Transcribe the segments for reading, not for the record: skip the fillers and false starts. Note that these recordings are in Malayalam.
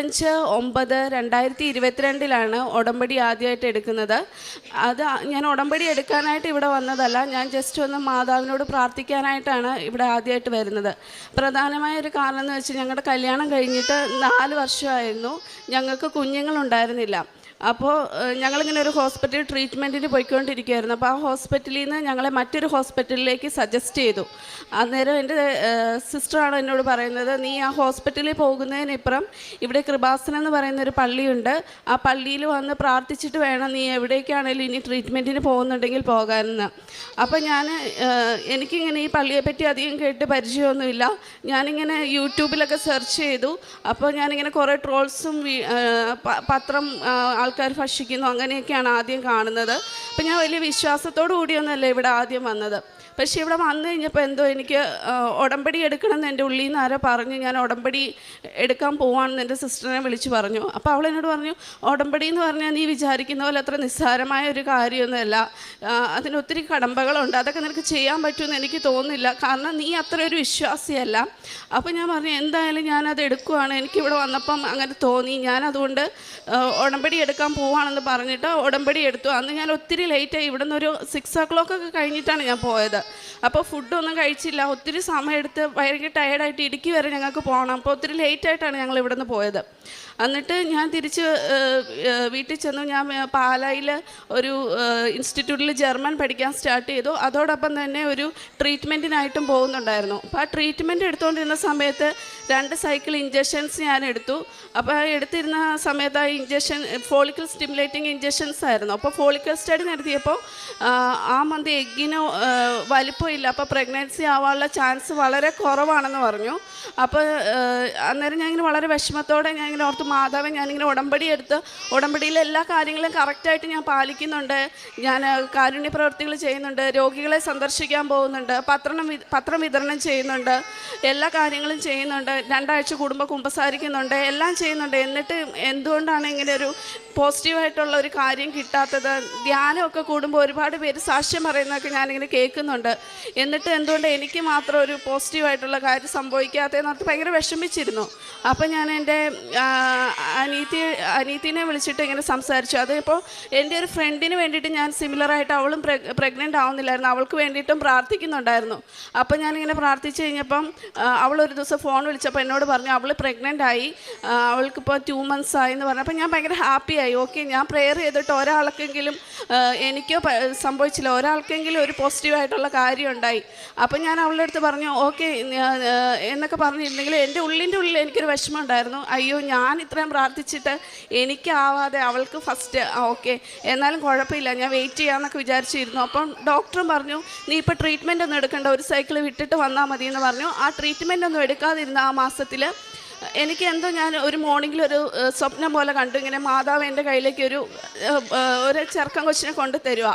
5/9/2022 ഉടമ്പടി ആദ്യമായിട്ട് എടുക്കുന്നത്. അത് ഞാൻ ഉടമ്പടി എടുക്കാനായിട്ട് ഇവിടെ വന്നതല്ല, ഞാൻ ജസ്റ്റ് ഒന്ന് മാതാവിനോട് പ്രാർത്ഥിക്കാനായിട്ടാണ് ഇവിടെ ആദ്യമായിട്ട് വരുന്നത്. പ്രധാനമായ ഒരു കാരണം എന്ന് വെച്ചാൽ ഞങ്ങളുടെ കല്യാണം കഴിഞ്ഞിട്ട് 4 വർഷമായിരുന്നു, ഞങ്ങൾക്ക് കുഞ്ഞുങ്ങളുണ്ടായിരുന്നില്ല. അപ്പോൾ ഞങ്ങളിങ്ങനെ ഒരു ഹോസ്പിറ്റൽ ട്രീറ്റ്മെൻറ്റിന് പോയിക്കൊണ്ടിരിക്കുകയായിരുന്നു. അപ്പോൾ ആ ഹോസ്പിറ്റലിൽ നിന്ന് ഞങ്ങളെ മറ്റൊരു ഹോസ്പിറ്റലിലേക്ക് സജസ്റ്റ് ചെയ്തു. അന്നേരം എൻ്റെ സിസ്റ്ററാണ് എന്നോട് പറയുന്നത്, നീ ആ ഹോസ്പിറ്റലിൽ പോകുന്നതിനിപ്പുറം ഇവിടെ കൃപാസനം എന്ന് പറയുന്നൊരു പള്ളിയുണ്ട്, ആ പള്ളിയിൽ വന്ന് പ്രാർത്ഥിച്ചിട്ട് വേണം നീ എവിടേക്കാണെങ്കിലും ഇനി ട്രീറ്റ്മെൻറ്റിന് പോകുന്നുണ്ടെങ്കിൽ പോകാമെന്ന്. അപ്പോൾ എനിക്കിങ്ങനെ ഈ പള്ളിയെപ്പറ്റി അധികം കേട്ട് പരിചയമൊന്നുമില്ല. ഞാനിങ്ങനെ യൂട്യൂബിലൊക്കെ സെർച്ച് ചെയ്തു. അപ്പോൾ ഞാനിങ്ങനെ കുറേ ട്രോൾസും പത്രം ആൾക്കാർ ഭക്ഷിക്കുന്നു അങ്ങനെയൊക്കെയാണ് ആദ്യം കാണുന്നത്. അപ്പം ഞാൻ വലിയ വിശ്വാസത്തോടു കൂടിയൊന്നുമല്ല ഇവിടെ ആദ്യം വന്നത്. പക്ഷേ ഇവിടെ വന്നു കഴിഞ്ഞപ്പോൾ എന്തോ എനിക്ക് ഉടമ്പടി എടുക്കണമെന്ന് എൻ്റെ ഉള്ളിൽ നിന്ന് ആരോ പറഞ്ഞു. ഞാൻ ഉടമ്പടി എടുക്കാൻ പോവാണെന്ന് എൻ്റെ സിസ്റ്ററിനെ വിളിച്ച് പറഞ്ഞു. അപ്പോൾ അവൾ എന്നോട് പറഞ്ഞു, ഉടമ്പടി എന്ന് പറഞ്ഞാൽ നീ വിചാരിക്കുന്ന പോലെ അത്ര നിസ്സാരമായ ഒരു കാര്യമൊന്നുമല്ല, അതിനൊത്തിരി കടമ്പകളുണ്ട്, അതൊക്കെ നിനക്ക് ചെയ്യാൻ പറ്റുമെന്ന് എനിക്ക് തോന്നുന്നില്ല, കാരണം നീ അത്ര ഒരു വിശ്വാസിയല്ല. അപ്പോൾ ഞാൻ പറഞ്ഞു, എന്തായാലും ഞാനത് എടുക്കുവാണ്, എനിക്കിവിടെ വന്നപ്പം അങ്ങനെ തോന്നി, ഞാനതുകൊണ്ട് ഉടമ്പടി എടുക്കാൻ പോവാണെന്ന് പറഞ്ഞിട്ട് ഉടമ്പടി എടുത്തു. അന്ന് ഞാൻ ഒത്തിരി ലേറ്റായി, ഇവിടെ നിന്നൊരു 6 o'clock ഒക്കെ കഴിഞ്ഞിട്ടാണ് ഞാൻ പോയത്. അപ്പോൾ ഫുഡൊന്നും കഴിച്ചില്ല, ഒത്തിരി സമയമെടുത്ത് ഭയങ്കര ടയേർഡായിട്ട് ഇടുക്കി വരെ ഞങ്ങൾക്ക് പോകണം. അപ്പോൾ ഒത്തിരി ലേറ്റായിട്ടാണ് ഞങ്ങൾ ഇവിടെ നിന്ന് പോയത്. എന്നിട്ട് ഞാൻ തിരിച്ച് വീട്ടിൽ ചെന്നു. ഞാൻ പാലായിൽ ഒരു ഇൻസ്റ്റിറ്റ്യൂട്ടിൽ ജർമ്മൻ പഠിക്കാൻ സ്റ്റാർട്ട് ചെയ്തു. അതോടൊപ്പം തന്നെ ഒരു ട്രീറ്റ്മെൻറ്റിനായിട്ടും പോകുന്നുണ്ടായിരുന്നു. അപ്പോൾ ആ ട്രീറ്റ്മെൻറ്റ് എടുത്തുകൊണ്ടിരുന്ന സമയത്ത് 2 സൈക്കിൾ ഇഞ്ചക്ഷൻസ് ഞാൻ എടുത്തു. അപ്പോൾ എടുത്തിരുന്ന സമയത്ത് ആ ഇഞ്ചക്ഷൻ ഫോളിക്കൽ സ്റ്റിമുലേറ്റിംഗ് ഇഞ്ചക്ഷൻസ് ആയിരുന്നു. അപ്പോൾ ഫോളിക്കൽ സ്റ്റഡി നടത്തിയപ്പോൾ ആ മന്ത് എഗ്ഗിന് വലിപ്പമില്ല, അപ്പോൾ പ്രഗ്നൻസി ആവാനുള്ള ചാൻസ് വളരെ കുറവാണെന്ന് പറഞ്ഞു. അപ്പോൾ അന്നേരം ഞാനിങ്ങനെ വളരെ വിഷമത്തോടെ ഞാനിങ്ങനെ ഓർത്ത്, മാതാവേ, ഞാനിങ്ങനെ ഉടമ്പടി എടുത്ത് ഉടമ്പടിയിലെ എല്ലാ കാര്യങ്ങളും കറക്റ്റായിട്ട് ഞാൻ പാലിക്കുന്നുണ്ട്, ഞാൻ കാരുണ്യ പ്രവൃത്തികൾ ചെയ്യുന്നുണ്ട്, രോഗികളെ സന്ദർശിക്കാൻ പോകുന്നുണ്ട്, പത്രം വിതരണം ചെയ്യുന്നുണ്ട്, എല്ലാ കാര്യങ്ങളും ചെയ്യുന്നുണ്ട്, 2 ആഴ്ച കൂടുമ്പോൾ കുമ്പസാരിക്കുന്നുണ്ട്, എല്ലാം ചെയ്യുന്നുണ്ട്. എന്നിട്ട് എന്തുകൊണ്ടാണ് ഇങ്ങനെ ഒരു പോസിറ്റീവായിട്ടുള്ള ഒരു കാര്യം കിട്ടാത്തത്? ധ്യാനമൊക്കെ കൂടുമ്പോൾ ഒരുപാട് പേര് സാക്ഷ്യം പറയുന്നതൊക്കെ ഞാനിങ്ങനെ കേൾക്കുന്നുണ്ട്, എന്നിട്ട് എന്തുകൊണ്ട് എനിക്ക് മാത്രം ഒരു പോസിറ്റീവായിട്ടുള്ള കാര്യം സംഭവിക്കാത്തതെന്ന് പറഞ്ഞിട്ട് ഭയങ്കര വിഷമിച്ചിരുന്നു. അപ്പം ഞാൻ എൻ്റെ അനീത്തിനെ വിളിച്ചിട്ട് ഇങ്ങനെ സംസാരിച്ചു. അതിപ്പോൾ എൻ്റെ ഒരു ഫ്രണ്ടിന് വേണ്ടിയിട്ട് ഞാൻ സിമിലറായിട്ട്, അവളും പ്രഗ്നൻ്റ് ആവുന്നില്ലായിരുന്നു, അവൾക്ക് വേണ്ടിയിട്ടും പ്രാർത്ഥിക്കുന്നുണ്ടായിരുന്നു. അപ്പം ഞാനിങ്ങനെ പ്രാർത്ഥിച്ച് കഴിഞ്ഞപ്പം അവളൊരു ദിവസം ഫോൺ വിളിച്ചപ്പോൾ എന്നോട് പറഞ്ഞു അവൾ പ്രഗ്നൻ്റ് ആയി, അവൾക്കിപ്പോൾ 2 months ആയി എന്ന് പറഞ്ഞു. അപ്പം ഞാൻ ഭയങ്കര ഹാപ്പിയായി. ഓക്കെ, ഞാൻ പ്രെയർ ചെയ്തിട്ട് ഒരാൾക്കെങ്കിലും, എനിക്കോ സംഭവിച്ചില്ല, ഒരാൾക്കെങ്കിലും ഒരു പോസിറ്റീവായിട്ടുള്ള കാര്യം ഉണ്ടായി. അപ്പം ഞാൻ അവളുടെ അടുത്ത് പറഞ്ഞു ഓക്കെ എന്നൊക്കെ പറഞ്ഞിരുന്നെങ്കിൽ എൻ്റെ ഉള്ളിൽ എനിക്കൊരു വിഷമം ഉണ്ടായിരുന്നു. അയ്യോ, ഞാൻ ഇത്രയും പ്രാർത്ഥിച്ചിട്ട് എനിക്കാവാതെ അവൾക്ക് ഫസ്റ്റ്, ഓക്കെ എന്നാലും കുഴപ്പമില്ല, ഞാൻ വെയിറ്റ് ചെയ്യാമെന്നൊക്കെ വിചാരിച്ചിരുന്നു. അപ്പം ഡോക്ടറും പറഞ്ഞു, നീ ഇപ്പോൾ ട്രീറ്റ്മെൻ്റ് ഒന്നും എടുക്കണ്ട, ഒരു സൈക്കിൾ വിട്ടിട്ട് വന്നാൽ മതി എന്ന് പറഞ്ഞു. ആ ട്രീറ്റ്മെൻ്റ് ഒന്നും എടുക്കാതിരുന്ന ആ മാസത്തിൽ എനിക്ക് എന്തോ, ഞാൻ ഒരു മോർണിംഗിലൊരു സ്വപ്നം പോലെ കണ്ടു, ഇങ്ങനെ മാതാവ് എൻ്റെ കയ്യിലേക്ക് ഒരു ചെറുക്കൻ കൊച്ചിനെ കൊണ്ട് തരുക.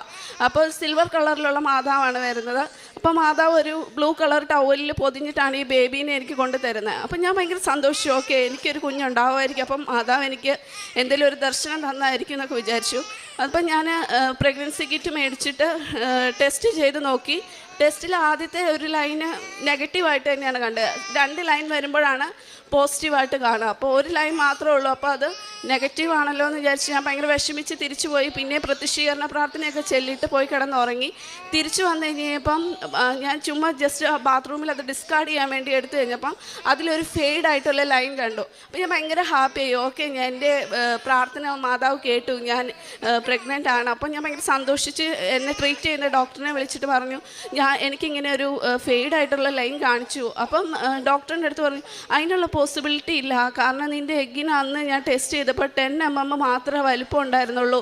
അപ്പോൾ സിൽവർ കളറിലുള്ള മാതാവാണ് വരുന്നത്. അപ്പോൾ മാതാവ് ഒരു ബ്ലൂ കളർ ടവലിൽ പൊതിഞ്ഞിട്ടാണ് ഈ ബേബീനെ എനിക്ക് കൊണ്ട് തരുന്നത്. അപ്പം ഞാൻ ഭയങ്കര സന്തോഷിച്ചു, ഓക്കെ എനിക്കൊരു കുഞ്ഞുണ്ടാവുമായിരിക്കും, അപ്പം മാതാവ് എനിക്ക് എന്തെങ്കിലും ഒരു ദർശനം തന്നായിരിക്കും എന്നൊക്കെ വിചാരിച്ചു. അപ്പം ഞാൻ പ്രഗ്നൻസി കിറ്റ് മേടിച്ചിട്ട് ടെസ്റ്റ് ചെയ്ത് നോക്കി. ടെസ്റ്റിൽ ആദ്യത്തെ ഒരു ലൈന് നെഗറ്റീവായിട്ട് തന്നെയാണ് കണ്ടത്. 2 ലൈൻ വരുമ്പോഴാണ് പോസിറ്റീവായിട്ട് കാണുക. അപ്പോൾ ഒരു ലൈൻ മാത്രമേ ഉള്ളൂ. അപ്പോൾ അത് നെഗറ്റീവ് ആണല്ലോ എന്ന് വിചാരിച്ച് ഞാൻ ഭയങ്കര വിഷമിച്ച് തിരിച്ചു പോയി. പിന്നെ പ്രത്യക്ഷീകരണ പ്രാർത്ഥനയൊക്കെ ചെല്ലിയിട്ട് പോയി കിടന്നുറങ്ങി. തിരിച്ചു വന്നു കഴിഞ്ഞപ്പം ഞാൻ ചുമ്മാ ജസ്റ്റ് ബാത്റൂമിൽ അത് ഡിസ്കാർഡ് ചെയ്യാൻ വേണ്ടി എടുത്തു കഴിഞ്ഞപ്പം അതിലൊരു ഫെയ്ഡായിട്ടുള്ള ലൈൻ കണ്ടു. അപ്പോൾ ഞാൻ ഭയങ്കര ഹാപ്പിയായി. ഓക്കെ, ഞാൻ എൻ്റെ പ്രാർത്ഥന മാതാവ് കേട്ടു, ഞാൻ പ്രഗ്നൻ്റ് ആണ്. അപ്പം ഞാൻ ഭയങ്കര സന്തോഷിച്ച് എന്നെ ട്രീറ്റ് ചെയ്യുന്ന ഡോക്ടറിനെ വിളിച്ചിട്ട് പറഞ്ഞു, എനിക്കിങ്ങനെ ഒരു ഫെയ്ഡായിട്ടുള്ള ലൈൻ കാണിച്ചു. അപ്പം ഡോക്ടറിൻ്റെ അടുത്ത് പറഞ്ഞു, അതിനുള്ള പോസിബിലിറ്റി ഇല്ല, കാരണം നിൻ്റെ എഗ്ഗിന് അന്ന് ഞാൻ ടെസ്റ്റ് ചെയ്തപ്പോൾ 10 mm മാത്രമേ വലിപ്പം ഉണ്ടായിരുന്നുള്ളൂ.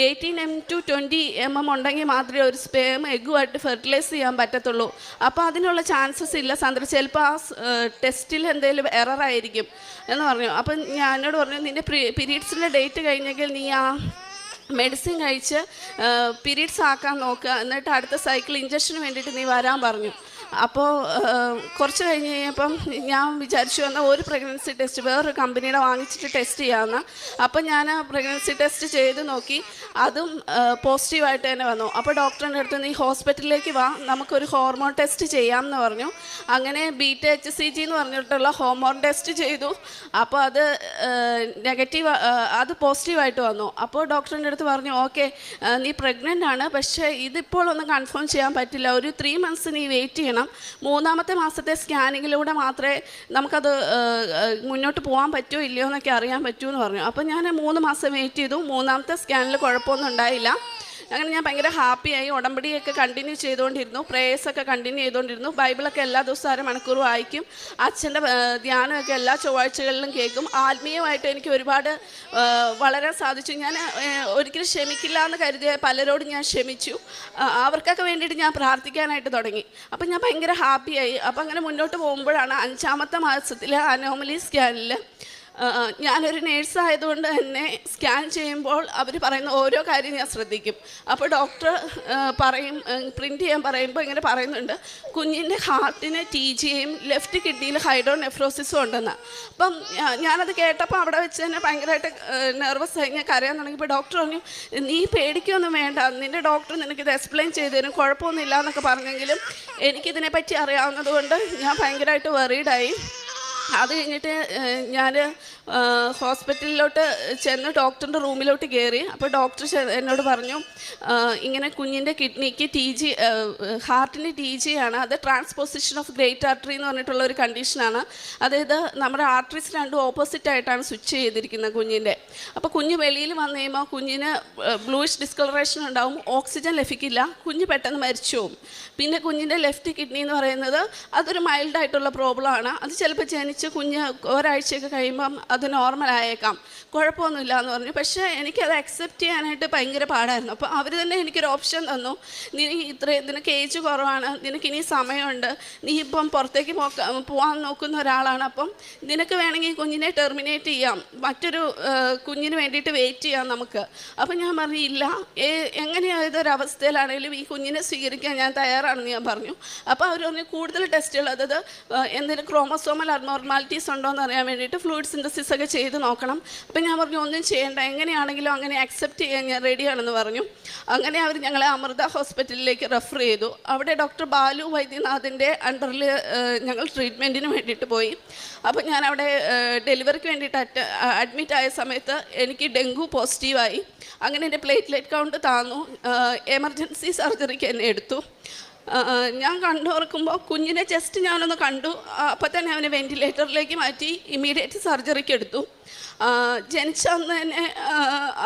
18 to 20 mm ഉണ്ടെങ്കിൽ മാത്രമേ ഒരു സ്പേം എഗ്ഗുമായിട്ട് ഫെർട്ടിലൈസ് ചെയ്യാൻ പറ്റത്തുള്ളൂ. അപ്പോൾ അതിനുള്ള ചാൻസസ് ഇല്ല സാന്ദ്ര, ചിലപ്പോൾ ആ ടെസ്റ്റിൽ എന്തെങ്കിലും എററായിരിക്കും എന്ന് പറഞ്ഞു. അപ്പം എന്നോട് പറഞ്ഞു, നിൻ്റെ പീരീഡ്സിൻ്റെ ഡേറ്റ് കഴിഞ്ഞെങ്കിൽ നീ ആ മെഡിസിൻ കഴിച്ച് പീരീഡ്സ് ആക്കാൻ നോക്കുക, എന്നിട്ട് അടുത്ത സൈക്കിൾ ഇഞ്ചക്ഷന് വേണ്ടിയിട്ട് നീ വരാൻ പറഞ്ഞു. അപ്പോൾ കുറച്ച് കഴിഞ്ഞ് കഴിഞ്ഞപ്പം ഞാൻ വിചാരിച്ചു എന്നാൽ ഒരു പ്രഗ്നൻസി ടെസ്റ്റ് വേറൊരു കമ്പനിയുടെ വാങ്ങിച്ചിട്ട് ടെസ്റ്റ് ചെയ്യാമെന്ന്. അപ്പോൾ ഞാൻ പ്രഗ്നൻസി ടെസ്റ്റ് ചെയ്ത് നോക്കി, അതും പോസിറ്റീവായിട്ട് തന്നെ വന്നു. അപ്പോൾ ഡോക്ടറിൻ്റെ അടുത്ത് നീ ഹോസ്പിറ്റലിലേക്ക് വാ, നമുക്കൊരു ഹോർമോൺ ടെസ്റ്റ് ചെയ്യാമെന്ന് പറഞ്ഞു. അങ്ങനെ BT-HCG എന്ന് പറഞ്ഞിട്ടുള്ള ഹോർമോൺ ടെസ്റ്റ് ചെയ്തു. അപ്പോൾ അത് നെഗറ്റീവ്, അത് പോസിറ്റീവായിട്ട് വന്നു. അപ്പോൾ ഡോക്ടറിൻ്റെ അടുത്ത് പറഞ്ഞു, ഓക്കെ നീ പ്രഗ്നൻ്റ് ആണ്, പക്ഷേ ഇതിപ്പോൾ ഒന്നും കൺഫേം ചെയ്യാൻ പറ്റില്ല, ഒരു 3 months നീ വെയിറ്റ് ചെയ്യണം, 3ാമത്തെ മാസത്തെ സ്കാനിങ്ങിലൂടെ മാത്രമേ നമുക്കത് മുന്നോട്ട് പോകാൻ പറ്റുമോ ഇല്ലയോ എന്നൊക്കെ അറിയാൻ പറ്റൂ എന്ന് പറഞ്ഞു. അപ്പോൾ ഞാൻ 3 മാസം വെയിറ്റ് ചെയ്തു. 3ാമത്തെ സ്കാനിൽ കുഴപ്പമൊന്നും ഉണ്ടായില്ല. അങ്ങനെ ഞാൻ ഭയങ്കര ഹാപ്പിയായി. ഉടമ്പടിയൊക്കെ കണ്ടിന്യൂ ചെയ്തുകൊണ്ടിരുന്നു, പ്രേയേഴ്സൊക്കെ കണ്ടിന്യൂ ചെയ്തുകൊണ്ടിരുന്നു. ബൈബിളൊക്കെ എല്ലാ ദിവസവും 1/2 മണിക്കൂർ വായിക്കും. അച്ഛൻ്റെ ധ്യാനമൊക്കെ എല്ലാ ചൊവ്വാഴ്ചകളിലും കേൾക്കും. ആത്മീയമായിട്ട് എനിക്ക് ഒരുപാട് വളരാൻ സാധിച്ചു. ഞാൻ ഒരിക്കലും ക്ഷമിക്കില്ല എന്ന് കരുതിയ പലരോടും ഞാൻ ക്ഷമിച്ചു. അവർക്കൊക്കെ വേണ്ടിയിട്ട് ഞാൻ പ്രാർത്ഥിക്കാനായിട്ട് തുടങ്ങി. അപ്പം ഞാൻ ഭയങ്കര ഹാപ്പിയായി. അപ്പം അങ്ങനെ മുന്നോട്ട് പോകുമ്പോഴാണ് 5ാമത്തെ മാസത്തിലെ അനോമലി സ്കാനിൽ ഞാനൊരു നേഴ്സായതുകൊണ്ട് തന്നെ സ്കാൻ ചെയ്യുമ്പോൾ അവർ പറയുന്ന ഓരോ കാര്യം ഞാൻ ശ്രദ്ധിക്കും. അപ്പോൾ ഡോക്ടർ പറയും, പ്രിൻ്റ് ചെയ്യാൻ പറയുമ്പോൾ ഇങ്ങനെ പറയുന്നുണ്ട്, കുഞ്ഞിൻ്റെ ഹാർട്ടിന് TGAയും ലെഫ്റ്റ് കിഡ്നിയിൽ ഹൈഡ്രോനെഫ്രോസിസും ഉണ്ടെന്ന്. അപ്പം ഞാനത് കേട്ടപ്പോൾ അവിടെ വെച്ച് തന്നെ ഭയങ്കരമായിട്ട് നെർവസ് ആയി, ഞാൻ കരയാൻ തുടങ്ങിയപ്പോൾ ഡോക്ടർ പറഞ്ഞു, നീ പേടിക്കൊന്നും വേണ്ട, നിൻ്റെ ഡോക്ടർ നിനക്കിത് എക്സ്പ്ലെയിൻ ചെയ്തു തരും, കുഴപ്പമൊന്നുമില്ല എന്നൊക്കെ പറഞ്ഞെങ്കിലും എനിക്കിതിനെപ്പറ്റി അറിയാവുന്നതുകൊണ്ട് ഞാൻ ഭയങ്കരമായിട്ട് വറീഡായി. അത് കഴിഞ്ഞിട്ട് ഞാൻ ഹോസ്പിറ്റലിലോട്ട് ചെന്ന് ഡോക്ടറിൻ്റെ റൂമിലോട്ട് കയറി. അപ്പോൾ ഡോക്ടർ എന്നോട് പറഞ്ഞു, ഇങ്ങനെ കുഞ്ഞിൻ്റെ കിഡ്നിക്ക് ഹാർട്ടിന് TG ആണ്, അത് ട്രാൻസ്പോസിഷൻ ഓഫ് ഗ്രേറ്റ് ആർട്ടറി എന്ന് പറഞ്ഞിട്ടുള്ള ഒരു കണ്ടീഷനാണ്. അതായത് നമ്മുടെ ആർട്ടറീസ് രണ്ടും ഓപ്പോസിറ്റായിട്ടാണ് സ്വിച്ച് ചെയ്തിരിക്കുന്നത് കുഞ്ഞിൻ്റെ. അപ്പോൾ കുഞ്ഞ് വെളിയിൽ വന്നു കഴിയുമ്പോൾ കുഞ്ഞിന് ബ്ലൂയിഷ് ഡിസ്കളറേഷൻ ഉണ്ടാവും, ഓക്സിജൻ ലഭിക്കില്ല, കുഞ്ഞ് പെട്ടെന്ന് മരിച്ചു പോകും. പിന്നെ കുഞ്ഞിൻ്റെ ലെഫ്റ്റ് കിഡ്നി എന്ന് പറയുന്നത് അതൊരു മൈൽഡായിട്ടുള്ള പ്രോബ്ലമാണ്. അത് ചിലപ്പോൾ ജനിച്ച് കുഞ്ഞ് ഒരാഴ്ചയൊക്കെ കഴിയുമ്പം അത് നോർമലായേക്കാം, കുഴപ്പമൊന്നുമില്ല എന്ന് പറഞ്ഞു. പക്ഷേ എനിക്കത് അക്സെപ്റ്റ് ചെയ്യാനായിട്ട് ഭയങ്കര പാടായിരുന്നു. അപ്പോൾ അവർ തന്നെ എനിക്കൊരു ഓപ്ഷൻ തന്നു, നിനക്ക് ഏജ് കുറവാണ്, നിനക്കിനി സമയമുണ്ട്, നീ ഇപ്പം പുറത്തേക്ക് പോകാൻ നോക്കുന്ന ഒരാളാണ്, അപ്പം നിനക്ക് വേണമെങ്കിൽ കുഞ്ഞിനെ ടെർമിനേറ്റ് ചെയ്യാം, മറ്റൊരു കുഞ്ഞിന് വേണ്ടിയിട്ട് വെയിറ്റ് ചെയ്യാം നമുക്ക്. അപ്പം ഞാൻ പറഞ്ഞു, ഇല്ല, എങ്ങനെയായതൊരവസ്ഥയിലാണെങ്കിലും ഈ കുഞ്ഞിനെ സ്വീകരിക്കാൻ ഞാൻ തയ്യാറാണെന്ന് ഞാൻ പറഞ്ഞു. അപ്പോൾ അവർ പറഞ്ഞു, കൂടുതൽ ടെസ്റ്റുകൾ, അതായത് എന്തെങ്കിലും ക്രോമസോമൽ അബ്നോർമാലിറ്റീസ് ഉണ്ടോ എന്ന് അറിയാൻ വേണ്ടിയിട്ട് ഫ്ലൂയിഡ് സിന്തസിസ് ഒക്കെ ചെയ്ത് നോക്കണം. അപ്പം ഞാൻ പറഞ്ഞു, ഒന്നും ചെയ്യേണ്ട, എങ്ങനെയാണെങ്കിലും അങ്ങനെ അക്സെപ്റ്റ് ചെയ്യാൻ ഞാൻ റെഡിയാണെന്ന് പറഞ്ഞു. അങ്ങനെ അവർ ഞങ്ങളെ അമൃത ഹോസ്പിറ്റലിലേക്ക് റെഫർ ചെയ്തു. അവിടെ ഡോക്ടർ ബാലു വൈദ്യനാഥിൻ്റെ അണ്ടറിൽ ഞങ്ങൾ ട്രീറ്റ്മെൻറ്റിന് വേണ്ടിയിട്ട് പോയി. അപ്പോൾ ഞാൻ അവിടെ ഡെലിവറിക്ക് വേണ്ടിയിട്ട് അഡ്മിറ്റ് ആയ സമയത്ത് എനിക്ക് ഡെങ്കു പോസിറ്റീവായി. അങ്ങനെ എൻ്റെ പ്ലേറ്റ്ലെറ്റ് കൗണ്ട് താന്നു. എമർജൻസി സർജറിക്ക് എന്നെ എടുത്തു. ഞാൻ കണ്ടു തുറക്കുമ്പോൾ കുഞ്ഞിനെ ജസ്റ്റ് ഞാനൊന്ന് കണ്ടു. അപ്പോൾ തന്നെ അവനെ വെൻറ്റിലേറ്ററിലേക്ക് മാറ്റി ഇമ്മീഡിയറ്റ് സർജറിക്ക് എടുത്തു. ജനിച്ച അന്ന് തന്നെ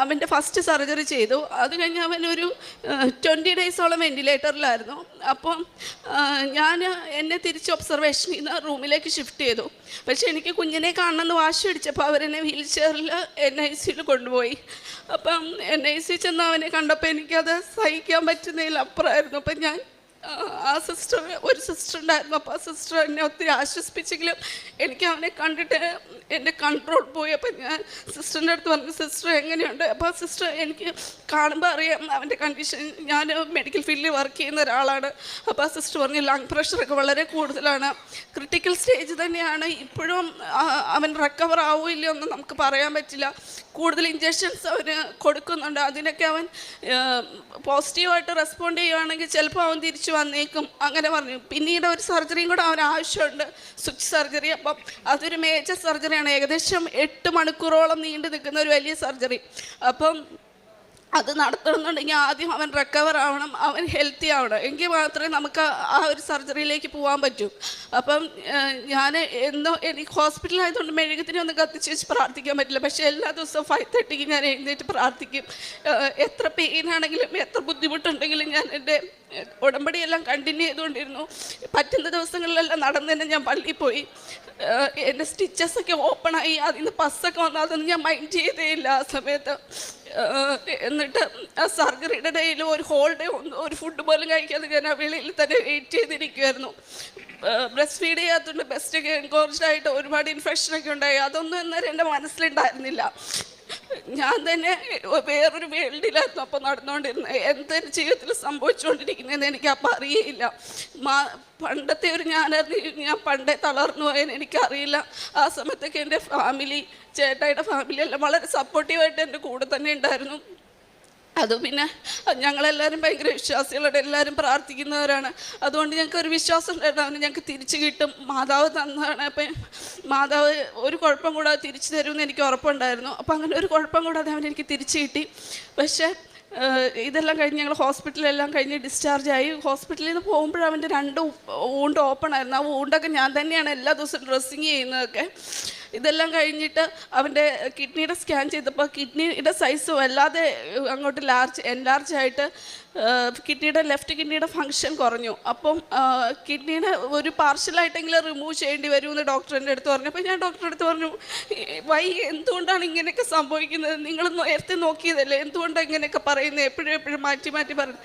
അവൻ്റെ ഫസ്റ്റ് സർജറി ചെയ്തു. അത് കഴിഞ്ഞ് അവനൊരു 20 ഡേയ്സോളം വെൻറ്റിലേറ്ററിലായിരുന്നു. അപ്പം എന്നെ തിരിച്ച് ഒബ്സർവേഷനിൽ നിന്ന് റൂമിലേക്ക് ഷിഫ്റ്റ് ചെയ്തു. പക്ഷേ എനിക്ക് കുഞ്ഞിനെ കാണണമെന്ന് വാശി പിടിച്ചപ്പോൾ അവരെന്നെ വീൽ ചെയറിൽ NICUയിൽ കൊണ്ടുപോയി. അപ്പം NIC ചെന്ന് അവനെ കണ്ടപ്പോൾ എനിക്കത് സഹിക്കാൻ പറ്റുന്നതിൽ അപ്പുറമായിരുന്നു. അപ്പം ഞാൻ ഒരു സിസ്റ്റർ ഉണ്ടായിരുന്നു. അപ്പോൾ ആ സിസ്റ്റർ എന്നെ ഒത്തിരി ആശ്വസിപ്പിച്ചെങ്കിലും എനിക്ക് അവനെ കണ്ടിട്ട് എൻ്റെ കൺട്രോൾ പോയി. അപ്പം ഞാൻ സിസ്റ്ററിൻ്റെ അടുത്ത് പറഞ്ഞു, സിസ്റ്റർ എങ്ങനെയുണ്ട്? അപ്പോൾ ആ സിസ്റ്റർ എനിക്ക് കാണുമ്പോൾ അറിയാം അവൻ്റെ കണ്ടീഷൻ, ഞാൻ മെഡിക്കൽ ഫീൽഡിൽ വർക്ക് ചെയ്യുന്ന ഒരാളാണ്. അപ്പോൾ ആ സിസ്റ്റർ പറഞ്ഞു, ലങ് പ്രഷറൊക്കെ വളരെ കൂടുതലാണ്, ക്രിട്ടിക്കൽ സ്റ്റേജ് തന്നെയാണ്, ഇപ്പോഴും അവൻ റിക്കവർ ആവുമോ ഇല്ലയോ ഒന്നും നമുക്ക് പറയാൻ പറ്റില്ല, കൂടുതൽ ഇഞ്ചക്ഷൻസ് അവന് കൊടുക്കുന്നുണ്ട്, അതിനൊക്കെ അവൻ പോസിറ്റീവായിട്ട് റെസ്പോണ്ട് ചെയ്യുകയാണെങ്കിൽ ചിലപ്പോൾ അവൻ തിരിച്ചു വന്നേക്കും, അങ്ങനെ പറഞ്ഞു. പിന്നീട് ഒരു സർജറിയും കൂടെ അവന് ആവശ്യമുണ്ട്, സ്വിച്ച് സർജറി. അപ്പം അതൊരു മേജർ സർജറിയാണ്, ഏകദേശം 8 മണിക്കൂറോളം നീണ്ടു നിൽക്കുന്ന ഒരു വലിയ സർജറി. അപ്പം അത് നടത്തണമെന്നുണ്ടെങ്കിൽ ആദ്യം അവൻ റിക്കവർ ആവണം, അവൻ ഹെൽത്തി ആവണം, എങ്കിൽ മാത്രമേ നമുക്ക് ആ ഒരു സർജറിയിലേക്ക് പോകാൻ പറ്റൂ. അപ്പം എനിക്ക് ഹോസ്പിറ്റലായതുകൊണ്ട് മെഴുകുതിരി ഒന്നും കത്തിച്ച് വെച്ച് പ്രാർത്ഥിക്കാൻ പറ്റില്ല. പക്ഷേ എല്ലാ ദിവസവും 5:30 ഞാൻ എഴുന്നേറ്റ് പ്രാർത്ഥിക്കും. എത്ര പെയിനാണെങ്കിലും എത്ര ബുദ്ധിമുട്ടുണ്ടെങ്കിലും ഞാൻ എൻ്റെ ഉടമ്പടിയെല്ലാം കണ്ടിന്യൂ ചെയ്തുകൊണ്ടിരുന്നു. പറ്റുന്ന ദിവസങ്ങളിലെല്ലാം നടന്ന് തന്നെ ഞാൻ പള്ളിയിൽ പോയി. എൻ്റെ സ്റ്റിച്ചസൊക്കെ ഓപ്പണായി, അതിൽ നിന്ന് പസ്സൊക്കെ വന്നു, അതൊന്നും ഞാൻ മൈൻഡ് ചെയ്തേ ഇല്ല ആ സമയത്ത്. എന്നിട്ട് ആ സർജറിയുടെ ഡേയിൽ ഹോൾ ഡേ ഒരു ഫുഡ് പോലും കഴിക്കാതെ ഞാൻ ആ വെളിയിൽ തന്നെ വെയിറ്റ് ചെയ്തിരിക്കുമായിരുന്നു. ബ്രസ്റ്റ് ഫീഡ് ചെയ്യാത്തതുകൊണ്ട് ബ്രസ്റ്റൊക്കെ എൻകോറേജ് ആയിട്ട് ഒരുപാട് ഇൻഫെക്ഷനൊക്കെ ഉണ്ടായി. അതൊന്നും എന്നേരം എൻ്റെ മനസ്സിലുണ്ടായിരുന്നില്ല. ഞാൻ തന്നെ വേറൊരു വേൾഡിലായിരുന്നു അപ്പോൾ നടന്നുകൊണ്ടിരുന്നത്. എന്തൊരു ജീവിതത്തിൽ സംഭവിച്ചുകൊണ്ടിരിക്കുന്നതെന്ന് എനിക്ക് അപ്പം അറിയില്ല. പണ്ടത്തെ ഒരു ഞാൻ പണ്ടേ തളർന്നു പോയെന്ന് എനിക്കറിയില്ല. ആ സമയത്തൊക്കെ എൻ്റെ ഫാമിലി, ചേട്ടായിയുടെ ഫാമിലി എല്ലാം വളരെ സപ്പോർട്ടീവായിട്ട് എൻ്റെ കൂടെ തന്നെ ഉണ്ടായിരുന്നു. അത് പിന്നെ ഞങ്ങളെല്ലാവരും ഭയങ്കര വിശ്വാസികളാണ്, എല്ലാവരും പ്രാർത്ഥിക്കുന്നവരാണ്. അതുകൊണ്ട് ഞങ്ങൾക്ക് ഒരു വിശ്വാസം ഉണ്ടായിരുന്നു അവന് ഞങ്ങൾക്ക് തിരിച്ചു കിട്ടും, മാതാവ് തന്നതാണ്. അപ്പം മാതാവ് ഒരു കുഴപ്പം കൂടാതെ തിരിച്ചു തരുമെന്ന് എനിക്ക് ഉറപ്പുണ്ടായിരുന്നു. അപ്പം അങ്ങനെ ഒരു കുഴപ്പം കൂടാതെ അവൻ എനിക്ക് തിരിച്ചു കിട്ടി. പക്ഷേ ഇതെല്ലാം കഴിഞ്ഞ് ഞങ്ങൾ ഹോസ്പിറ്റലെല്ലാം കഴിഞ്ഞ് ഡിസ്ചാർജായി. ഹോസ്പിറ്റലിൽ നിന്ന് പോകുമ്പോഴും അവൻ്റെ 2 വൂണ്ട് ഓപ്പൺ ആയിരുന്നു. ആ വൂണ്ടൊക്കെ ഞാൻ തന്നെയാണ് എല്ലാ ദിവസവും ഡ്രസ്സിങ് ചെയ്യുന്നതൊക്കെ. ഇതെല്ലാം കഴിഞ്ഞിട്ട് അവൻ്റെ കിഡ്നിയുടെ സ്കാൻ ചെയ്തപ്പോൾ കിഡ്നിയുടെ സൈസ് വല്ലാതെ അങ്ങോട്ട് എൻലാർജ് ആയിട്ട് ലെഫ്റ്റ് കിഡ്നിയുടെ ഫങ്ഷൻ കുറഞ്ഞു. അപ്പം കിഡ്നിയുടെ ഒരു പാർഷ്യലായിട്ടെങ്കിലും റിമൂവ് ചെയ്യേണ്ടി വരുമെന്ന് ഡോക്ടറിൻ്റെ അടുത്ത് പറഞ്ഞു. അപ്പോൾ ഞാൻ ഡോക്ടറുടെ അടുത്ത് പറഞ്ഞു, എന്തുകൊണ്ടാണ് ഇങ്ങനെയൊക്കെ സംഭവിക്കുന്നത്? നിങ്ങൾ നേരത്തെ നോക്കിയതല്ലേ, എന്തുകൊണ്ടാണ് ഇങ്ങനെയൊക്കെ പറയുന്നത്? എപ്പോഴും മാറ്റി പറയുന്നത്.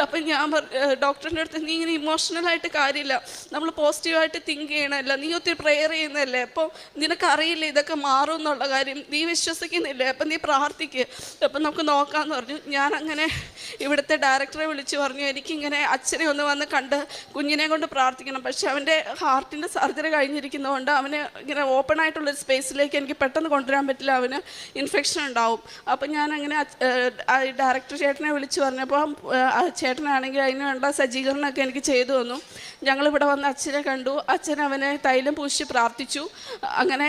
അപ്പം ഞാൻ ഡോക്ടറിൻ്റെ അടുത്ത്, നീ ഇങ്ങനെ ഇമോഷണലായിട്ട് കാര്യമില്ല, നമ്മൾ പോസിറ്റീവായിട്ട് തിങ്ക് ചെയ്യണമല്ല, നീ ഒത്തിരി പ്രെയർ ചെയ്യുന്നതല്ലേ, അപ്പോൾ നിനക്കറിയില്ല ഇതൊക്കെ മാറും എന്നുള്ള കാര്യം, നീ വിശ്വസിക്കുന്നില്ലേ, അപ്പം നീ പ്രാർത്ഥിക്കുക, അപ്പം നമുക്ക് നോക്കാമെന്ന് പറഞ്ഞു. ഞാൻ അങ്ങനെ ഇവിടുത്തെ ഡയറക്ടറെ വിളിച്ച് പറഞ്ഞു, എനിക്കിങ്ങനെ അച്ഛനെ ഒന്ന് വന്ന് കണ്ട് കുഞ്ഞിനെ കൊണ്ട് പ്രാർത്ഥിക്കണം. പക്ഷെ അവൻ്റെ ഹാർട്ടിൻ്റെ സർജറി കഴിഞ്ഞിരിക്കുന്നതുകൊണ്ട് അവന് ഇങ്ങനെ ഓപ്പൺ ആയിട്ടുള്ളൊരു സ്പേസിലേക്ക് എനിക്ക് പെട്ടെന്ന് കൊണ്ടുവരാൻ പറ്റില്ല, അവന് ഇൻഫെക്ഷൻ ഉണ്ടാവും. അപ്പം ഞാൻ അങ്ങനെ ഡയറക്ടർ ചേട്ടനെ വിളിച്ച് പറഞ്ഞപ്പോൾ ചേട്ടനാണെങ്കിൽ അതിന് വേണ്ട സജ്ജീകരണമൊക്കെ എനിക്ക് ചെയ്തു തന്നു. ഞങ്ങളിവിടെ വന്ന് അച്ഛനെ കണ്ടു. അച്ഛൻ അവനെ തൈലം പൂശി പ്രാർത്ഥിച്ചു. അങ്ങനെ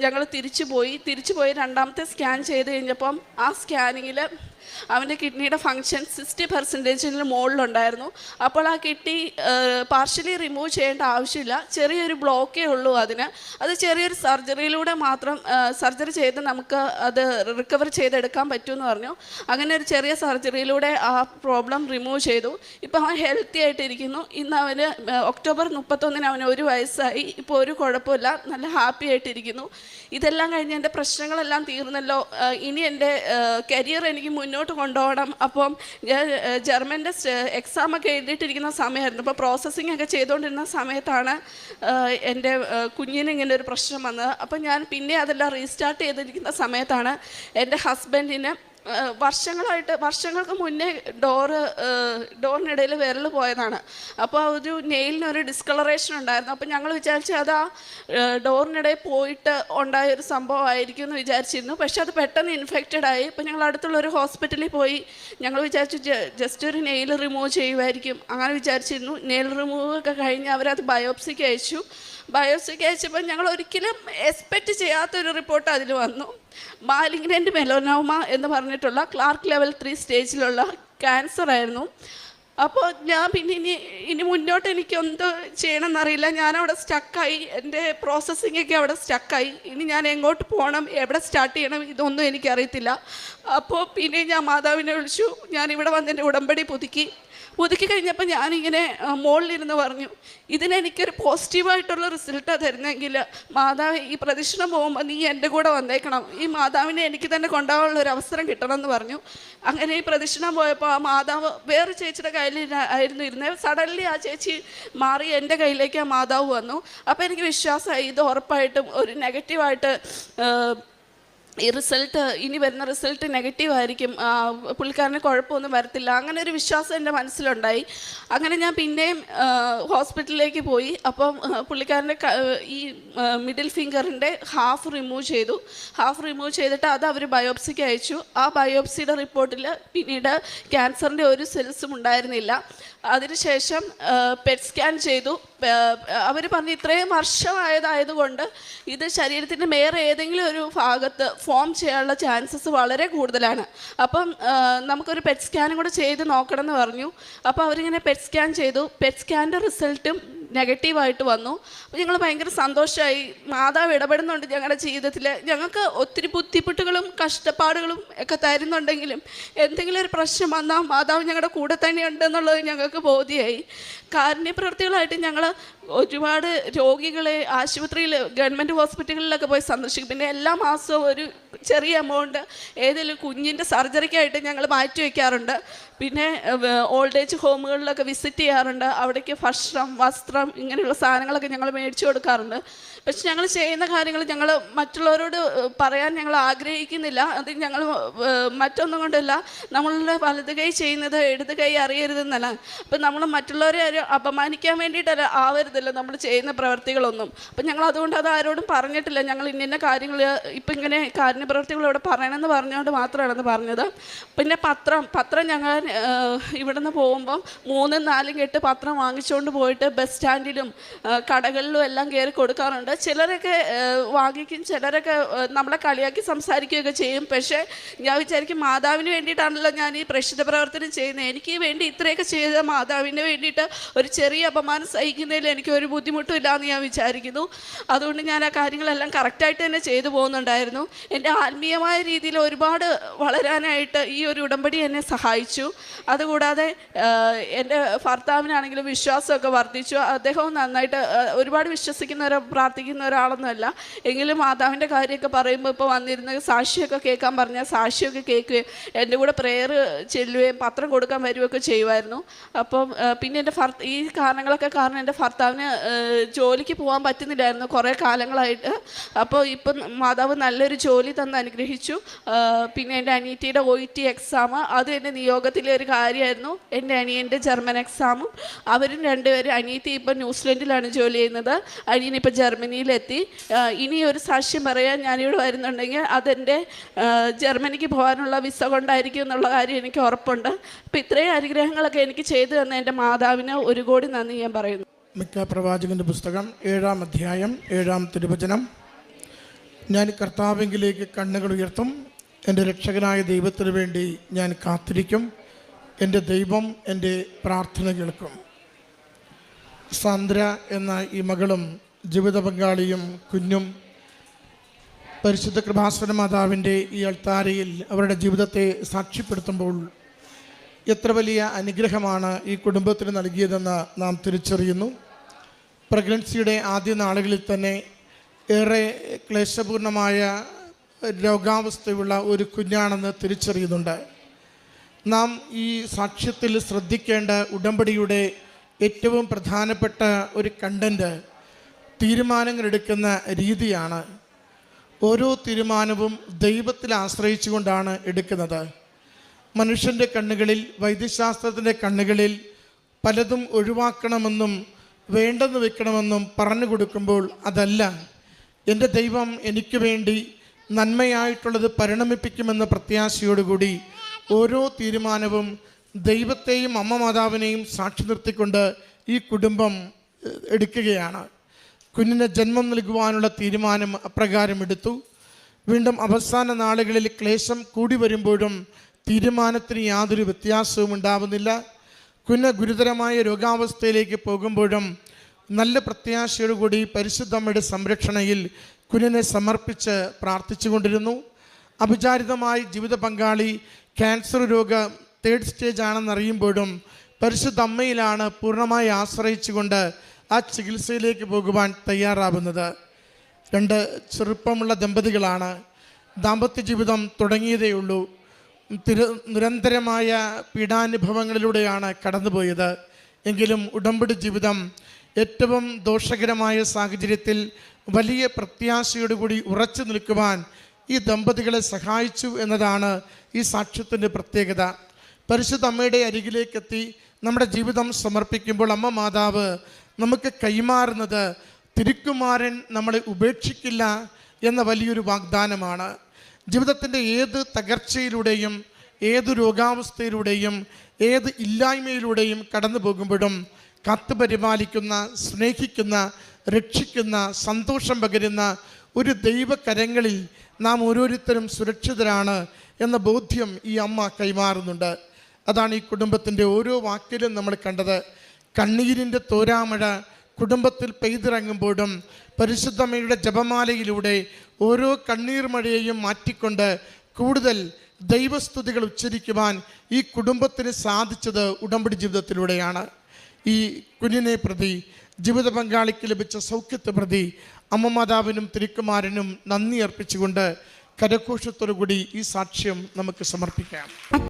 ഞങ്ങൾ തിരിച്ചു പോയി 2ാമത്തെ സ്കാൻ ചെയ്ത് കഴിഞ്ഞപ്പം ആ സ്കാനിങ്ങിൽ അവൻ്റെ കിഡ്നിയുടെ ഫങ്ഷൻ 60% മുകളിലുണ്ടായിരുന്നു. അപ്പോൾ ആ കിഡ്നി പാർഷ്യലി റിമൂവ് ചെയ്യേണ്ട ആവശ്യമില്ല, ചെറിയൊരു ബ്ലോക്കേ ഉള്ളൂ അതിന്. അത് ചെറിയൊരു സർജറിയിലൂടെ മാത്രം സർജറി ചെയ്ത് നമുക്ക് അത് റിക്കവർ ചെയ്തെടുക്കാൻ പറ്റുമെന്ന് പറഞ്ഞു. അങ്ങനെ ഒരു ചെറിയ സർജറിയിലൂടെ ആ പ്രോബ്ലം റിമൂവ് ചെയ്തു. ഇപ്പോൾ അവൻ ഹെൽത്തി ആയിട്ടിരിക്കുന്നു. ഇന്ന് അവന് ഒക്ടോബർ 31 അവന് 1 വയസ്സായി. ഇപ്പോൾ ഒരു കുഴപ്പമില്ല, നല്ല ഹാപ്പി ആയിട്ടിരിക്കുന്നു. ഇതെല്ലാം കഴിഞ്ഞ് എൻ്റെ പ്രശ്നങ്ങളെല്ലാം തീർന്നല്ലോ. ഇനി എൻ്റെ കരിയർ എനിക്ക് മുന്നോട്ട് കൊണ്ടുപോകണം. അപ്പം ഞാൻ ജർമ്മൻ്റെ എക്സാമൊക്കെ എഴുതിയിട്ടിരിക്കുന്ന സമയമായിരുന്നു. അപ്പോൾ പ്രോസസ്സിംഗ് ഒക്കെ ചെയ്തുകൊണ്ടിരുന്ന സമയത്താണ് എൻ്റെ കുഞ്ഞിന് ഇങ്ങനെ ഒരു പ്രശ്നം വന്നത്. അപ്പം ഞാൻ പിന്നെ അതെല്ലാം റീസ്റ്റാർട്ട് ചെയ്തിരിക്കുന്ന സമയത്താണ് എൻ്റെ ഹസ്ബൻഡിന് വർഷങ്ങൾക്ക് മുന്നേ ഡോറിനിടയിൽ വിരൽ പോയതാണ്. അപ്പോൾ ഒരു നെയിലിനൊരു ഡിസ്കളറേഷൻ ഉണ്ടായിരുന്നു. അപ്പോൾ ഞങ്ങൾ വിചാരിച്ചു അത് ആ ഡോറിനിടയിൽ പോയിട്ട് ഉണ്ടായൊരു സംഭവമായിരിക്കും എന്ന് വിചാരിച്ചിരുന്നു. പക്ഷെ അത് പെട്ടെന്ന് ഇൻഫെക്റ്റഡ് ആയി. അപ്പോൾ ഞങ്ങൾ അടുത്തുള്ളൊരു ഹോസ്പിറ്റലിൽ പോയി. ഞങ്ങൾ വിചാരിച്ചു ജസ്റ്റ് ഒരു നെയിൽ റിമൂവ് ചെയ്യുമായിരിക്കും, അങ്ങനെ വിചാരിച്ചിരുന്നു. നെയിൽ റിമൂവ് ഒക്കെ കഴിഞ്ഞ് അവരത് ബയോപ്സിക്ക് അയച്ചപ്പോൾ ഞങ്ങൾ ഒരിക്കലും എക്സ്പെക്റ്റ് ചെയ്യാത്തൊരു റിപ്പോർട്ട് അതിൽ വന്നു. മാലിഗ്നൻ്റ് മെലനോമ എന്ന് പറഞ്ഞിട്ടുള്ള ക്ലാർക്ക് ലെവൽ 3 സ്റ്റേജിലുള്ള ക്യാൻസർ ആയിരുന്നു. അപ്പോൾ ഞാൻ പിന്നെ ഇനി മുന്നോട്ട് എനിക്ക് എന്ത് ചെയ്യണമെന്നറിയില്ല. ഞാനവിടെ സ്റ്റക്കായി, എൻ്റെ പ്രോസസ്സിങ്ങൊക്കെ അവിടെ സ്റ്റക്കായി. ഇനി ഞാൻ എങ്ങോട്ട് പോകണം, എവിടെ സ്റ്റാർട്ട് ചെയ്യണം, ഇതൊന്നും എനിക്കറിയത്തില്ല. അപ്പോൾ പിന്നെ ഞാൻ മാതാവിനെ വിളിച്ചു. ഞാനിവിടെ വന്ന് എൻ്റെ ഉടമ്പടി പുതുക്കി കഴിഞ്ഞപ്പോൾ ഞാനിങ്ങനെ മുകളിലിരുന്ന് പറഞ്ഞു, ഇതിനെനിക്കൊരു പോസിറ്റീവായിട്ടുള്ള റിസൾട്ടാണ് തരുന്നെങ്കിൽ മാതാവ് ഈ പ്രദക്ഷിണം പോകുമ്പോൾ നീ എൻ്റെ കൂടെ വന്നേക്കണം, ഈ മാതാവിനെ എനിക്ക് തന്നെ കൊണ്ടുപോകാനുള്ളൊരു അവസരം കിട്ടണമെന്ന് പറഞ്ഞു. അങ്ങനെ ഈ പ്രദക്ഷിണം പോയപ്പോൾ ആ മാതാവ് വേറെ ചേച്ചിയുടെ കയ്യിലായിരുന്നു ഇരുന്നത്. സഡൻലി ആ ചേച്ചി മാറി എൻ്റെ കയ്യിലേക്ക് ആ മാതാവ് വന്നു. അപ്പോൾ എനിക്ക് വിശ്വാസമായി ഇത് ഉറപ്പായിട്ടും ഒരു നെഗറ്റീവായിട്ട് ഇനി വരുന്ന റിസൾട്ട് നെഗറ്റീവായിരിക്കും, പുള്ളിക്കാരന് കുഴപ്പമൊന്നും വരത്തില്ല, അങ്ങനെ ഒരു വിശ്വാസം എൻ്റെ മനസ്സിലുണ്ടായി. അങ്ങനെ ഞാൻ പിന്നെയും ഹോസ്പിറ്റലിലേക്ക് പോയി. അപ്പം പുള്ളിക്കാരൻ്റെ ഈ മിഡിൽ ഫിംഗറിൻ്റെ ഹാഫ് റിമൂവ് ചെയ്തിട്ട് അത് അവർ ബയോപ്സിക്ക് അയച്ചു. ആ ബയോപ്സിയുടെ റിപ്പോർട്ടിൽ പിന്നീട് ക്യാൻസറിൻ്റെ ഒരു സെൽസും ഉണ്ടായിരുന്നില്ല. അതിനുശേഷം പെറ്റ് സ്കാൻ ചെയ്തു. അവർ പറഞ്ഞു ഇത്രയും വർഷമായതായതുകൊണ്ട് ഇത് ശരീരത്തിൻ്റെ വേറെ ഏതെങ്കിലും ഒരു ഭാഗത്ത് ഫോം ചെയ്യാനുള്ള ചാൻസസ് വളരെ കൂടുതലാണ്. അപ്പം നമുക്കൊരു പെറ്റ് സ്കാനും കൂടെ ചെയ്ത് നോക്കണം എന്ന് പറഞ്ഞു. അപ്പോൾ അവരിങ്ങനെ പെറ്റ് സ്കാൻ ചെയ്തു. പെറ്റ് സ്കാനിൻ്റെ റിസൾട്ടും നെഗറ്റീവായിട്ട് വന്നു. അപ്പോൾ ഞങ്ങൾ ഭയങ്കര സന്തോഷമായി. മാതാവ് ഇടപെടുന്നുണ്ട് ഞങ്ങളുടെ ജീവിതത്തിൽ. ഞങ്ങൾക്ക് ഒത്തിരി ബുദ്ധിമുട്ടുകളും കഷ്ടപ്പാടുകളും ഒക്കെ തരുന്നുണ്ടെങ്കിലും എന്തെങ്കിലും ഒരു പ്രശ്നം വന്നാൽ മാതാവ് ഞങ്ങളുടെ കൂടെ തന്നെയുണ്ടെന്നുള്ളത് ഞങ്ങൾക്ക് ബോധ്യമായി. കാരുണ്യപ്രവൃത്തികളായിട്ട് ഞങ്ങൾ ഒരുപാട് രോഗികളെ ആശുപത്രിയിൽ ഗവൺമെൻറ് ഹോസ്പിറ്റലുകളിലൊക്കെ പോയി സന്ദർശിക്കും. പിന്നെ എല്ലാ മാസവും ഒരു ചെറിയ എമൗണ്ട് ഏതെങ്കിലും കുഞ്ഞിൻ്റെ സർജറിക്കായിട്ട് ഞങ്ങൾ മാറ്റി വയ്ക്കാറുണ്ട്. പിന്നെ ഓൾഡ് ഏജ് ഹോമുകളിലൊക്കെ വിസിറ്റ് ചെയ്യാറുണ്ട്. അവിടേക്ക് ഭക്ഷണം, വസ്ത്രം, ഇങ്ങനെയുള്ള സാധനങ്ങളൊക്കെ ഞങ്ങൾ മേടിച്ചു കൊടുക്കാറുണ്ട്. പക്ഷെ ഞങ്ങൾ ചെയ്യുന്ന കാര്യങ്ങൾ ഞങ്ങൾ മറ്റുള്ളവരോട് പറയാൻ ഞങ്ങൾ ആഗ്രഹിക്കുന്നില്ല. അത് ഞങ്ങൾ മറ്റൊന്നും കൊണ്ടല്ല, നമ്മളുടെ വലത് കൈ ചെയ്യുന്നത് ഇടത് കൈ അറിയരുതെന്നല്ല. അപ്പം നമ്മൾ മറ്റുള്ളവരെ അപമാനിക്കാൻ വേണ്ടിയിട്ടല്ല ആവരുതല്ലോ നമ്മൾ ചെയ്യുന്ന പ്രവർത്തികളൊന്നും. അപ്പം ഞങ്ങൾ അതുകൊണ്ട് അത് ആരോടും പറഞ്ഞിട്ടില്ല. ഞങ്ങൾ ഇന്ന കാര്യങ്ങൾ ഇപ്പം ഇങ്ങനെ കാരുണ്യപ്രവർത്തികൾ ഇവിടെ പറയണമെന്ന് പറഞ്ഞുകൊണ്ട് മാത്രമാണെന്ന് പറഞ്ഞത്. പിന്നെ പത്രം ഞങ്ങൾ ഇവിടുന്ന് പോകുമ്പം 3-4 കെട്ട് പത്രം വാങ്ങിച്ചുകൊണ്ട് പോയിട്ട് ബസ് സ്റ്റാൻഡിലും കടകളിലും എല്ലാം കയറി കൊടുക്കാറുണ്ട്. ചിലരൊക്കെ വാങ്ങിക്കും, ചിലരൊക്കെ നമ്മളെ കളിയാക്കി സംസാരിക്കുകയൊക്കെ ചെയ്യും. പക്ഷേ ഞാൻ വിചാരിക്കും, മാതാവിന് വേണ്ടിയിട്ടാണല്ലോ ഞാൻ ഈ പ്രേക്ഷിത പ്രവർത്തനം ചെയ്യുന്നത്. എനിക്ക് വേണ്ടി ഇത്രയൊക്കെ ചെയ്ത മാതാവിന് വേണ്ടിയിട്ട് ഒരു ചെറിയ അപമാനം സഹിക്കുന്നതിൽ എനിക്ക് ഒരു ബുദ്ധിമുട്ടും ഇല്ലയെന്ന് ഞാൻ വിചാരിക്കുന്നു. അതുകൊണ്ട് ഞാൻ ആ കാര്യങ്ങളെല്ലാം കറക്റ്റായിട്ട് തന്നെ ചെയ്തു പോകുന്നുണ്ടായിരുന്നു. എൻ്റെ ആത്മീയമായ രീതിയിൽ ഒരുപാട് വളരാനായിട്ട് ഈ ഒരു ഉടമ്പടി എന്നെ സഹായിച്ചു. അതുകൂടാതെ എൻ്റെ ഭർത്താവിനാണെങ്കിലും വിശ്വാസമൊക്കെ വർദ്ധിച്ചു. അദ്ദേഹവും നന്നായിട്ട് ഒരുപാട് വിശ്വസിക്കുന്നവരോ പ്രാർത്ഥിക്കുന്ന ഒരാളൊന്നുമല്ല. എങ്കിലും മാതാവിൻ്റെ കാര്യമൊക്കെ പറയുമ്പോൾ ഇപ്പോൾ വന്നിരുന്ന സാക്ഷിയൊക്കെ കേൾക്കാൻ പറഞ്ഞാൽ സാക്ഷിയൊക്കെ കേൾക്കുകയും എൻ്റെ കൂടെ പ്രെയർ ചെല്ലുകയും പത്രം കൊടുക്കാൻ വരികയൊക്കെ ചെയ്യുമായിരുന്നു. അപ്പം പിന്നെ എൻ്റെ ഈ കാരണങ്ങളൊക്കെ കാരണം എൻ്റെ ഭർത്താവിന് ജോലിക്ക് പോകാൻ പറ്റുന്നില്ലായിരുന്നു കുറേ കാലങ്ങളായിട്ട്. അപ്പോൾ ഇപ്പം മാതാവ് നല്ലൊരു ജോലി തന്ന് അനുഗ്രഹിച്ചു. പിന്നെ എൻ്റെ അനിയത്തിയുടെ OET എക്സാം, അത് എൻ്റെ നിയോഗത്തിലെ ഒരു കാര്യമായിരുന്നു. എൻ്റെ അനിയൻ്റെ ജർമ്മൻ എക്സാമും. അവരും രണ്ടുപേരും, അനിയത്തി ഇപ്പം ന്യൂസിലൻഡിലാണ് ജോലി ചെയ്യുന്നത്, അനിയനിപ്പോൾ ജർമ്മനിയിലെത്തി. ഇനി ഒരു സാക്ഷ്യം പറയാൻ ഞാനിവിടെ വരുന്നുണ്ടെങ്കിൽ അതെൻ്റെ ജർമ്മനിക്ക് പോകാനുള്ള വിസ കൊണ്ടായിരിക്കും എന്നുള്ള കാര്യം എനിക്ക് ഉറപ്പുണ്ട്. അപ്പം ഇത്രയും അനുഗ്രഹങ്ങളൊക്കെ എനിക്ക് ചെയ്തു തന്ന എൻ്റെ മാതാവിന് ഒരു കോടി നന്ദി ഞാൻ പറയുന്നു. മിക്ക പ്രവാചകൻ്റെ പുസ്തകം 7-ാം അധ്യായം 7-ാം തിരുവചനം. ഞാൻ കർത്താവിലേക്ക് കണ്ണുകൾ ഉയർത്തും, എൻ്റെ രക്ഷകനായ ദൈവത്തിന് വേണ്ടി ഞാൻ കാത്തിരിക്കും, എൻ്റെ ദൈവം എൻ്റെ പ്രാർത്ഥന കേൾക്കും. സാന്ദ്ര എന്ന ഈ മകളും ജീവിത പങ്കാളിയും കുഞ്ഞും പരിശുദ്ധ കൃപാസന മാതാവിൻ്റെ ഈ അൾത്താരയിൽ അവരുടെ ജീവിതത്തെ സാക്ഷ്യപ്പെടുത്തുമ്പോൾ എത്ര വലിയ അനുഗ്രഹമാണ് ഈ കുടുംബത്തിന് നൽകിയതെന്ന് നാം തിരിച്ചറിയുന്നു. പ്രഗ്നൻസിയുടെ ആദ്യ നാളുകളിൽ തന്നെ ഏറെ ക്ലേശപൂർണമായ രോഗാവസ്ഥയുള്ള ഒരു കുഞ്ഞാണെന്ന് തിരിച്ചറിയുന്നുണ്ട്. നാം ഈ സാക്ഷ്യത്തിൽ ശ്രദ്ധിക്കേണ്ട ഉടമ്പടിയുടെ ഏറ്റവും പ്രധാനപ്പെട്ട ഒരു കണ്ടൻറ്റ് തീരുമാനങ്ങൾ എടുക്കുന്ന രീതിയാണ്. ഓരോ തീരുമാനവും ദൈവത്തിൽ ആശ്രയിച്ചുകൊണ്ടാണ് എടുക്കുന്നത്. മനുഷ്യൻ്റെ കണ്ണുകളിൽ, വൈദ്യശാസ്ത്രത്തിൻ്റെ കണ്ണുകളിൽ പലതും ഒഴിവാക്കണമെന്നും വേണ്ടെന്ന് വെക്കണമെന്നും പറഞ്ഞു കൊടുക്കുമ്പോൾ അതല്ല, എൻ്റെ ദൈവം എനിക്ക് വേണ്ടി നന്മയായിട്ടുള്ളത് പരിണമിപ്പിക്കുമെന്ന പ്രത്യാശയോടുകൂടി ഓരോ തീരുമാനവും ദൈവത്തെയും അമ്മ മാതാവിനെയും സാക്ഷി നിർത്തിക്കൊണ്ട് ഈ കുടുംബം എടുക്കുകയാണ്. കുഞ്ഞിന് ജന്മം നൽകുവാനുള്ള തീരുമാനം അപ്രകാരം എടുത്തു. വീണ്ടും അവസാന നാളുകളിൽ ക്ലേശം കൂടി വരുമ്പോഴും തീരുമാനത്തിന് യാതൊരു വ്യത്യാസവും ഉണ്ടാവുന്നില്ല. കുഞ്ഞ് ഗുരുതരമായ രോഗാവസ്ഥയിലേക്ക് പോകുമ്പോഴും നല്ല പ്രത്യാശയോടുകൂടി പരിശുദ്ധമ്മയുടെ സംരക്ഷണയിൽ കുഞ്ഞിനെ സമർപ്പിച്ച് പ്രാർത്ഥിച്ചു കൊണ്ടിരുന്നു. അവിചാരിതമായി ജീവിത പങ്കാളി ക്യാൻസർ രോഗം 3rd സ്റ്റേജ് ആണെന്നറിയുമ്പോഴും പരിശുദ്ധ അമ്മയിലാണ് പൂർണ്ണമായി ആശ്രയിച്ചുകൊണ്ട് ആ ചികിത്സയിലേക്ക് പോകുവാൻ തയ്യാറാവുന്നത്. 2 ചെറുപ്പമുള്ള ദമ്പതികളാണ്. ദാമ്പത്യ ജീവിതം തുടങ്ങിയതേയുള്ളൂ. നിരന്തരമായ പീഡാനുഭവങ്ങളിലൂടെയാണ് കടന്നുപോയത്. എങ്കിലും ഉടമ്പടി ജീവിതം ഏറ്റവും ദോഷകരമായ സാഹചര്യത്തിൽ വലിയ പ്രത്യാശയോടുകൂടി ഉറച്ചു നിൽക്കുവാൻ ഈ ദമ്പതികളെ സഹായിച്ചു എന്നതാണ് ഈ സാക്ഷ്യത്തിൻ്റെ പ്രത്യേകത. പരിശുദ്ധ അമ്മയുടെ അരികിലേക്കെത്തി നമ്മുടെ ജീവിതം സമർപ്പിക്കുമ്പോൾ അമ്മ മാതാവ് നമുക്ക് കൈമാറുന്നത് തിരുക്കുമാരൻ നമ്മളെ ഉപേക്ഷിക്കില്ല എന്ന വലിയൊരു വാഗ്ദാനമാണ്. ജീവിതത്തിൻ്റെ ഏത് തകർച്ചയിലൂടെയും, ഏത് രോഗാവസ്ഥയിലൂടെയും, ഏത് ഇല്ലായ്മയിലൂടെയും കടന്നു പോകുമ്പോഴും കാത്തു പരിപാലിക്കുന്ന, സ്നേഹിക്കുന്ന, രക്ഷിക്കുന്ന, സന്തോഷം പകരുന്ന ഒരു ദൈവകരങ്ങളിൽ നാം ഓരോരുത്തരും സുരക്ഷിതരാണ് എന്ന ബോധ്യം ഈ അമ്മ കൈമാറുന്നുണ്ട്. അതാണ് ഈ കുടുംബത്തിൻ്റെ ഓരോ വാക്കിലും നമ്മൾ കണ്ടത്. കണ്ണീരിൻ്റെ തോരാമഴ കുടുംബത്തിൽ പെയ്തിറങ്ങുമ്പോഴും പരിശുദ്ധമ്മയുടെ ജപമാലയിലൂടെ ഓരോ കണ്ണീർ മഴയെയും മാറ്റിക്കൊണ്ട് കൂടുതൽ ദൈവസ്തുതികൾ ഉച്ചരിക്കുവാൻ ഈ കുടുംബത്തിന് സാധിച്ചത് ഉടമ്പടി ജീവിതത്തിലൂടെയാണ്. ഈ കുഞ്ഞിനെ പ്രതി, ജീവിത പങ്കാളിക്ക് ലഭിച്ച സൗഖ്യത്തെ പ്രതി അമ്മ മാതാവിനും തിരുക്കുമാരനും നന്ദി അർപ്പിച്ചുകൊണ്ട് കരഘോഷത്തോടു കൂടി ഈ സാക്ഷ്യം നമുക്ക് സമർപ്പിക്കാം.